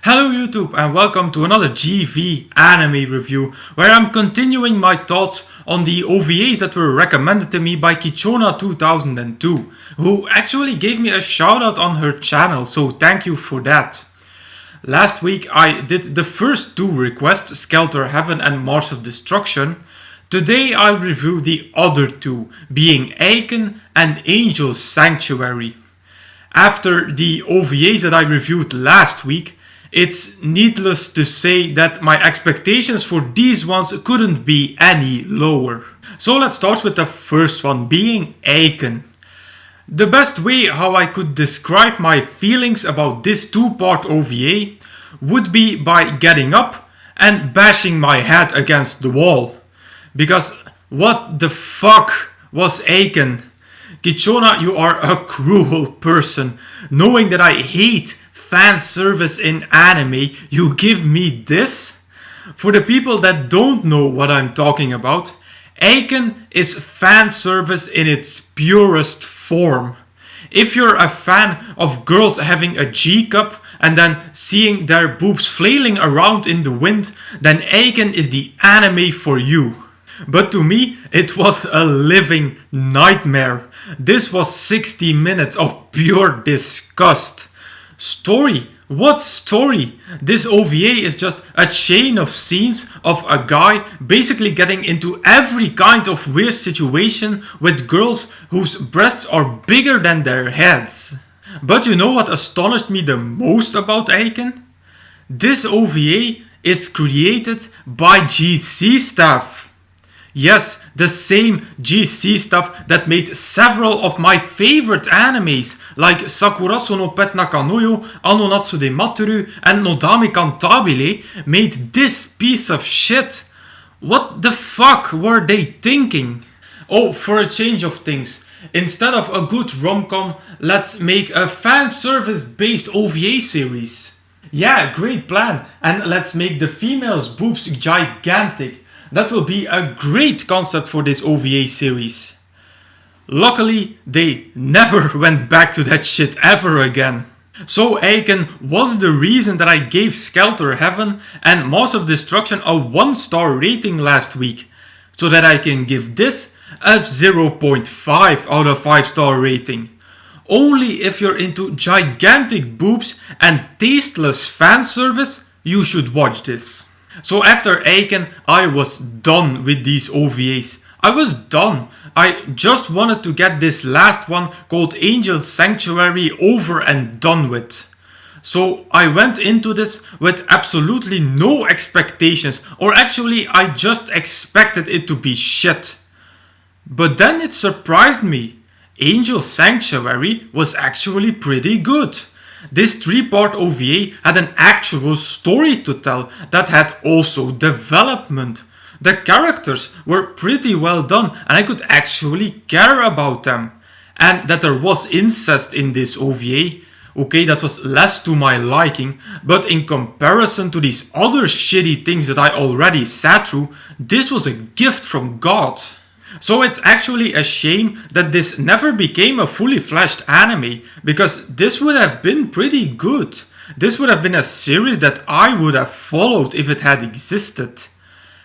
Hello YouTube and welcome to another GV anime review where I'm continuing my thoughts on the OVAs that were recommended to me by Kichona2002, who actually gave me a shout out on her channel, so thank you for that. Last week I did the first two requests, Skelter Heaven and March of Destruction. Today I'll review the other two, being Eiken and Angel Santuary. After the OVAs that I reviewed last week, it's needless to say that my expectations for these ones couldn't be any lower. So let's start with the first one, being Eiken. The best way how I could describe my feelings about this two-part OVA would be by getting up and bashing my head against the wall. Because what the fuck was Eiken? Kichona, you are a cruel person. Knowing that I hate fan service in anime, you give me this? For the people that don't know what I'm talking about, Eiken is fan service in its purest form. If you're a fan of girls having a G-cup and then seeing their boobs flailing around in the wind, then Eiken is the anime for you. But to me, it was a living nightmare. This was 60 minutes of pure disgust. Story? What story? This OVA is just a chain of scenes of a guy basically getting into every kind of weird situation with girls whose breasts are bigger than their heads. But you know what astonished me the most about Eiken? This OVA is created by GC staff. Yes, the same GC stuff that made several of my favorite animes like Sakuraso no Pet Nakanoyo, Anonatsu de Matsuru and Nodame Cantabile made this piece of shit. What the fuck were they thinking? Oh, for a change of things, instead of a good rom-com, let's make a fan service based OVA series. Yeah, great plan, and let's make the females' boobs gigantic. That will be a great concept for this OVA series. Luckily, they never went back to that shit ever again. So Eiken was the reason that I gave Skelter Heaven and Mass of Destruction a 1-star rating last week, so that I can give this a 0.5 out of 5-star rating. Only if you're into gigantic boobs and tasteless fan service, you should watch this. So after Eiken, I was done with these OVAs. I was done. I just wanted to get this last one called Angel Santuary over and done with. So I went into this with absolutely no expectations, or actually I just expected it to be shit. But then it surprised me. Angel Sanctuary was actually pretty good. This 3-part OVA had an actual story to tell that had also development. The characters were pretty well done and I could actually care about them. And that there was incest in this OVA, okay, that was less to my liking, but in comparison to these other shitty things that I already sat through, this was a gift from God. So it's actually a shame that this never became a fully fleshed anime, because this would have been pretty good. This would have been a series that I would have followed if it had existed.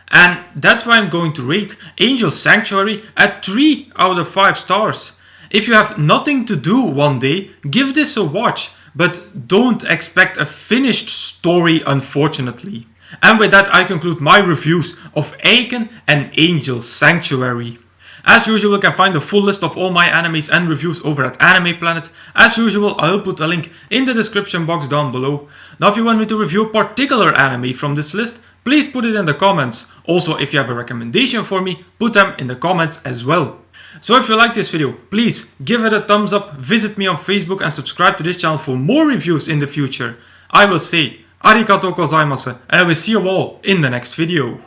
And that's why I'm going to rate Angel Sanctuary at 3 out of 5 stars. If you have nothing to do one day, give this a watch, but don't expect a finished story, unfortunately. And with that I conclude my reviews of Eiken and Angel Sanctuary. As usual, you can find the full list of all my animes and reviews over at Anime Planet. As usual, I'll put a link in the description box down below. Now if you want me to review a particular anime from this list, please put it in the comments. Also, if you have a recommendation for me, put them in the comments as well. So if you like this video, please give it a thumbs up, visit me on Facebook and subscribe to this channel for more reviews in the future. I will say arigatou gozaimasu and I will see you all in the next video.